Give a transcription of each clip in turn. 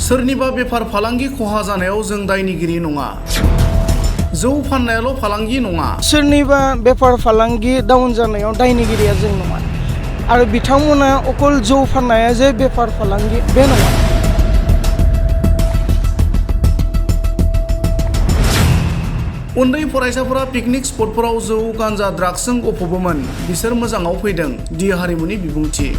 सोरनिबा बेफार फालांगि खहा जानायाव जों दायनिगिरि नङा। जौ फाननायाल' फालांगि नङा। सोरनिबा बेफार फालांगि डाउन जानायाव दायनिगिरिया जों नङा आरो बिथांमोना अकल जौ फाननाया जे बेफार फालांगि बे नङा। उन्दै फरायसाफोरा पिकनिक स्पटफोराव जौ गांजा ड्राग्सजों गफबोमोन, बिसोर मोजाङाव फैदों। दि हारिमुनि बिबुंथि।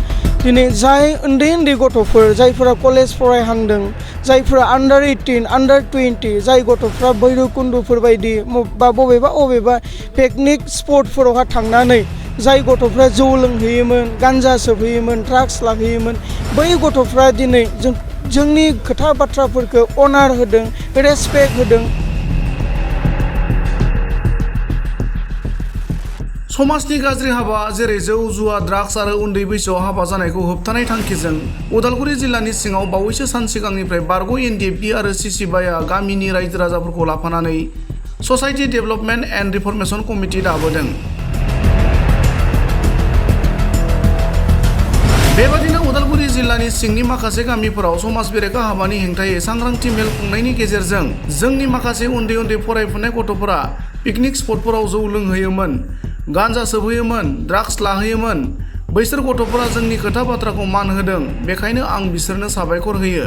दिनै जाय उन्दै गथ'फोर जायफोरा कलेज फरायहांदों, जायफोरा आन्डार 18, आन्डार 20, जाय गथ'फ्रा भैरबकुन्दफोर बायदि बा बबेबा पिकनिक स्पटफोरावहा थांनानै जाय गथ'फ्रा जौ लोंहैयोमोन, गांजा सोबहैयोमोन, ड्राग्स लाहैयोमोन, बै गथ'फ्रा दिनै जोंनि खोथा बाथ्राफोरखौ अनार होदों, रेसपेक्ट होदों। समाजनि गाज्रि हाबा जेरै जौ जुवा ड्राग्स आरो उन्दै बैसोआव हाबा जानायखौ होबथानाय थांखिजों उदालगुरि जिल्लानि सिङाव बावैसो सान सिगांनिफ्राय बारग' एनडिएफबि आरो सिसिबाया गामिनि रायजो राजाफोरखौ लाफानानै ससाइटि डेभेलपमेन्ट एन्ड रिफर्मेशन कमिटि दाबोदों। बेबादिनो उदालगुरि जिल्लानि सिंनि माखासे गामिफोराव समाज बेरेखा हाबानि हेंथायै सांग्रांथि मेल खुंनायनि गेजेरजों जोंनि माखासे उन्दै फरायफुनाय गथ'फोरा पिकनिक स्पटफोराव जौ लोंहैयोमोन, गांजा सोबहैयोमोन, ड्राग्स लाहैयोमोन। बैसोर गथ'फोरा जोंनि खोथा बाथ्राखौ मान होदों, बेखायनो आं बिसोरनो साबायखर होयो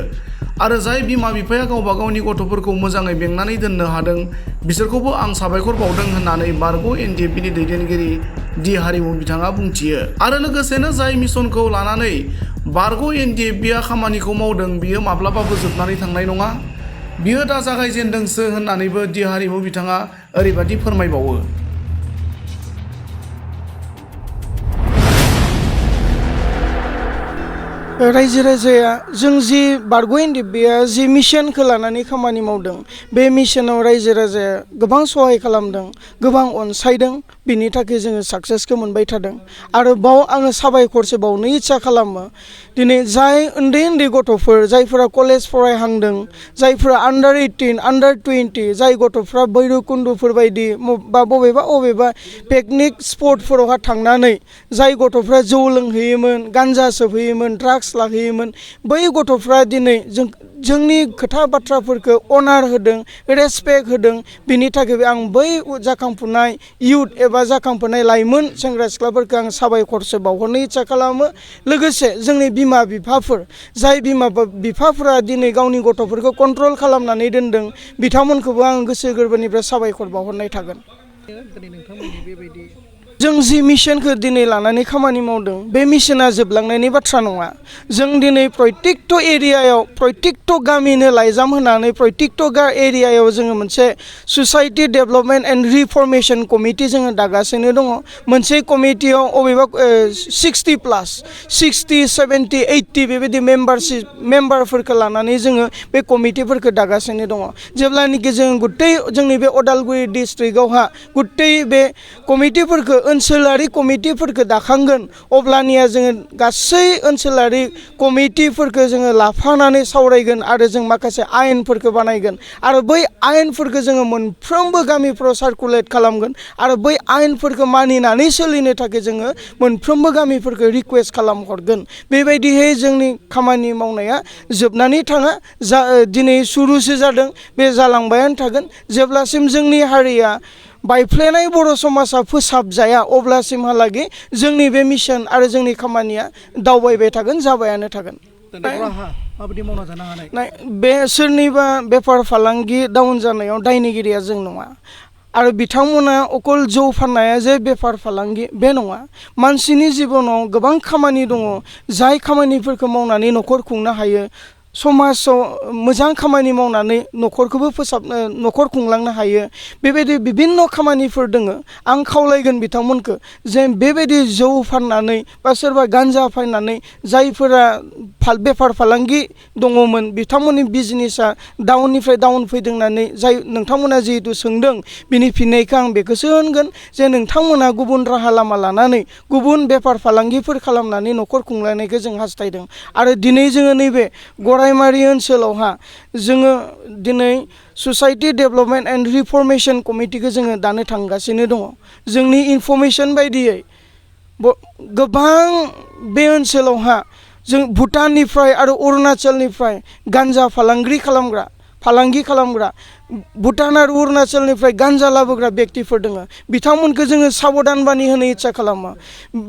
आरो जाय बिमा बिफाया गावबा गावनि गथ'फोरखौ मोजाङै बेंनानै दोननो हादों बिसोरखौबो आं साबायखर बावदों होननानै बारग' एनडिएफबिनि दैदेनगिरि दि हारिमु बिथाङा बुंथियो। आरो लोगोसेनो जाय मिशनखौ लानानै बारग' एनडिएफबिआ खामानिखौ मावदों बियो माब्लाबाबो जोबनानै थांनाय नङा, बियो दा जागायजेनदोंसो होननानैबो दि हारिमु बिथाङा ओरैबादि फोरमायबावो। रायजो राजाया जों जि बारग' एनडिएफबिआ जि मिशनखौ लानानै खामानि मावदों, बे मिशनाव रायजो राजाया गोबां सहाय खालामदों, गोबां अनसायदों, बिनि थाखाय जोङो साक्सेसखौ मोनबाय थादों। आरो बाव आङो साबायखरसो बावनो इच्छा खालामो। दिनै जाय उन्दै गथ'फोर जायफोरा कलेज फरायहांदों, जायफोरा आन्डार 18, आन्डार 20, जाय गथ'फ्रा भैरबकुन्दफोर बायदि बा बबेबा पिकनिक स्पटफोरावहा थांनानै जाय गथ'फ्रा जौ लोंहैयोमोन, गांजा सोबहैयोमन, ड्राग्स लाहैयोमन, बै गथ'फ्रा दिनै जोंनि खोथा बाथ्राफोरखौ अनार होदों, रेसपेक्ट होदों। बिनि थाखाय आं बै जाखांफुनाय इयुथ एबा जाखांफुनाय लाइमोन सेंग्रा सिख्लाफोरखौ आं साबायखरसो बावहरनो इच्छा खालामो। लोगोसे जोंनि बिमा बिफाफोर, जाय बिमा बिफाफोरा दिनै गावनि गथ'फोरखौ कन्ट्रल खालामनानै दोनदों, बिथांमोनखौबो आं गोसो गोरबोनिफ्राय साबायखर बावहरनाय थागोन। जों जि मिशनखौ दिनै लानानै खामानि मावदों, बे मिशना जोबलांनायनि बाथ्रा नङा। जों दिनै प्रयटेक्ट एरियायाव प्रयटेक्ट गामिनो लाइजाम होनानै प्रयटेक्ट एरियायाव जोङो मोनसे ससाइटि डेभेलपमेन्ट एन्ड रिफर्मेशन कमिटि जोङो दागासिनो दङ। मोनसे कमिटियाव अबेबा 60+, 60, 70, 80 बेबायदि मेम्बारफोरखौ लानानै जोङो बे कमिटिफोरखौ दागासिनो दङ। जेब्लानोखि जों जोंनि बे उदालगुरि डिस्ट्रिक्टआवहा बे कमिटिफोरखौ ओनसोलारि कमिटिफोरखौ दाखांगोन, अब्लानिया जोङो गासै ओनसोलारि कमिटिफोरखौ जोङो लाफानानै सावरायगोन आरो जों माखासे आयेनफोरखौ बानायगोन आरो बै आयेनफोरखौ जोङो मोनफ्रोमबो गामिफ्राव सार्कुलेट खालामगोन आरो बै आयेनफोरखौ मानिनानै सोलिनो थाखाय जोङो मोनफ्रोमबो गामिफोरखौ रिक्वेस्ट खालामहरगोन। बेबायदिहै जोंनि खामानि मावनाया जोबनानै थाङा, दिनै सुरुसो जादों, बे जालांबायानो थागोन। जेब्लासिम जोंनि हारिया बायफ्लेनाय बर' समाजा फोसाबजाया अब्लासिमहालागै जोंनि बे मिशन आरो जोंनि खामानिया दावबायबाय थागोन, जाबायानो थागोन। बे सोरनिबा बेफार फालांगि डाउन जानायाव दायनिगिरिया जों नङा आरो बिथांमोना अकल जौ फाननाया जे बेफार फालांगि बे नङा। मानसिनि जिबनाव गोबां खामानि दङ, जाय खामानिफोरखौ मावनानै न'खर खुंनो हायो, समाजाव मोजां खामानि मावनानै न'खरखौबो न'खर खुंलांनो हायो। बेबायदि बिभिन्न खामानिफोर दोङो। आं खावलायगोन बिथांमोनखौ जे बेबायदि जौ फाननानै बा सोरबा गान्जा फाननानै जायफोरा बेफार फालांगि दङमोन, बिथांमोननि बिजनेसा डाउननिफ्राय डाउन फैदों होननानै नोंथांमोना जिहेतु सोंदों, बिनि फिननायखौ आं बेखौसो होनगोन जे नोंथांमोना गुबुन राहा लामा लानानै गुबुन बेफार फालांगिफोर खालामनानै न'खर खुंलायनायखौ जों हास्थायदों। आरो दिनै जोङो नैबे गरायमारि ओनसोलावहा जोङो दिनै ससाइटि डेभेलपमेन्ट एन्ड रिफर्मेशन कमिटिखौ जोङो दानो थांगासिनो दङ। जोंनि इनफरमेशन बायदियै गोबां बे ओनसोलावहा जों भुटाननिफ्राय आरो अरुणाचलनिफ्राय गान्जा फालांगि खालामग्रा भुटान आरो अरुणाचलनिफ्राय गान्जा लाबोग्रा बेक्तिफोर दङ बिथांमोनखौ जोङो साबधान बानि होनो इच्ছা खालामो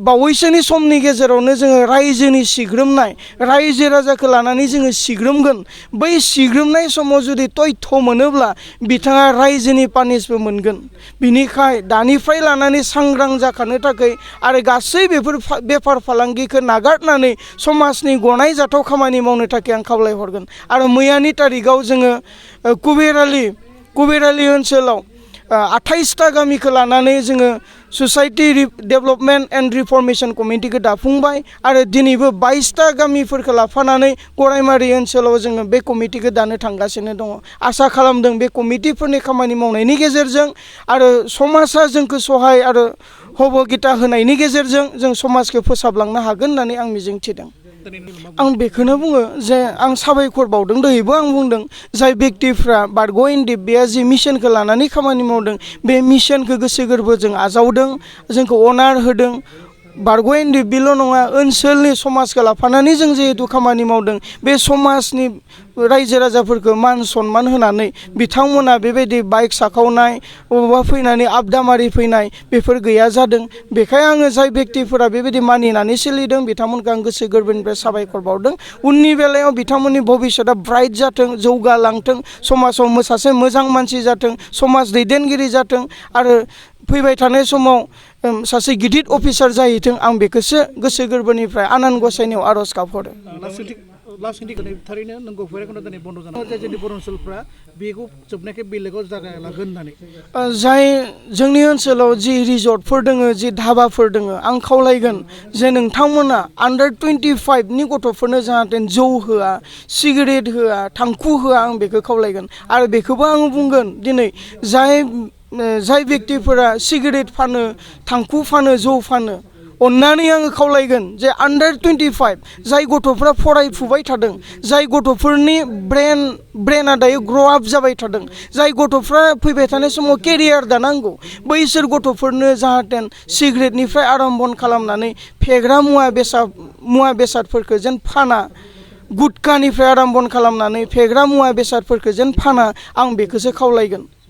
बावैसोनि समनि गेजेरावनो जोङो रायजोनि सिग्रोमनाय रायजो राजाखौ लानानै जोङो सिग्रोमगोन बै सिग्रोमनाय समाव जुदि तथ्य मोनोब्ला बिथाङा रायजोनि पानिसबो मोनगोन बिनिखाय दानिफ्राय लानानै सांग्रां जाखानो थाखाय आरो गासै बेफोर बेफार फालांगिखौ नागारनानै समाजनि गनायजाथाव खामानि मावनो थाखाय आं खावलायहरगोन आरो मैयानि तारिखाव जोङो कुबेरालि ओनसोलाव 28टा गामिखौ लानानै जोङो ससाइटि डेभेलपमेन्ट एन्ड रिफर्मेशन कमिटिखौ दाफुंबाय आरो दिनैबो 22टा गामिफोरखौ लाफानानै गरायमारि ओनसोलाव जोङो बे कमिटिखौ दानो थांगासिनो दङ आसा खालामदों बे कमिटिफोरनि खामानि मावनायनि गेजेरजों आरो समाजा जोंखौ सहाय आरो हबगिता होनायनि गेजेरजों जों समाजखौ फोसाबलांनो हागोन होननानै आं मिजिंथिदों आं बेखौनो बुङो जे आं साबायखर बावदों दहायबो आं बुंदों जाय बेक्तिफ्रा बारग' एनडिएफबिआ जि मिशनखौ लानानै खामानि मावदों बे मिशनखौ गोसो गोरबोजों आजावदों जोंखौ अनार होदों बारग' एनडिएफबिल' नङा ओनसोलनि समाजखौ लाफानानै जों जिहेतु खामानि मावदों बे समाजनि रायजो राजाफोरखौ मान सनमान होनानै बिथांमोना बेबायदि बाइक साखावनाय बबावबा फैनानै आबदामारि फैनाय बेफोर गैया जादों बेखायनो आङो जाय बेक्तिफोरा बेबायदि मानिनानै सोलिदों बिथांमोनखौ आं गोसो गोरबोनिफ्राय साबायखर बावदों उननि बेलायाव बिथांमोननि भबिष्यतआ ब्राइट जाथों जौगालांथों समाजाव सासे मोजां मानसि जाथों समाज दैदेनगिरि जाथों आरो फैबाय थानाय समाव सासे गिदिर अफिसार जाहैथों आं बेखौसो गोसो गोरबोनिफ्राय आनान गसाइनियाव आर'ज गाबहरो थारैनो नंगौ भैरबकुन्द दिनै बन्द जानाय जोंनि बर' ओनसोलफ्रा बेखौ जोबनायखाय बेलेगाव जायगा लागोन होननानै जाय जोंनि ओनसोलाव जि रिजर्टफोर दङ जि धाबाफोर दङ आं खावलायगोन जे नोंथांमोना आन्डार 25नि गथ'फोरनो जाहाथे जौ होआ सिगारेट होआ थांखु होआ आं बेखौ खावलायगोन आरो बेखौबो आं बुंगोन दिनै जाय बेक्तिफोरा सिगारेट फानो थांखु फानो जौ फानो अन्नानै आङो खावलायगोन जे आन्डार 25 जाय गथ'फ्रा फरायफुबाय थादों जाय गथ'फोरनि ब्रेना दायो ग्र' आप जाबाय थादों जाय गथ'फ्रा फैबाय थानाय समाव केरियार दानांगौ बैसोर गथ'फोरनो जाहाथे सिगारेटनिफ्राय आरम्भ खालामनानै फेग्रा मुवा बेसादफोरखौ जेन फाना गुटखानिफ्राय आरम्भ खालामनानै फेग्रा मुवा बेसादफोरखौ जेन फाना आं बेखौसो खावलायगोन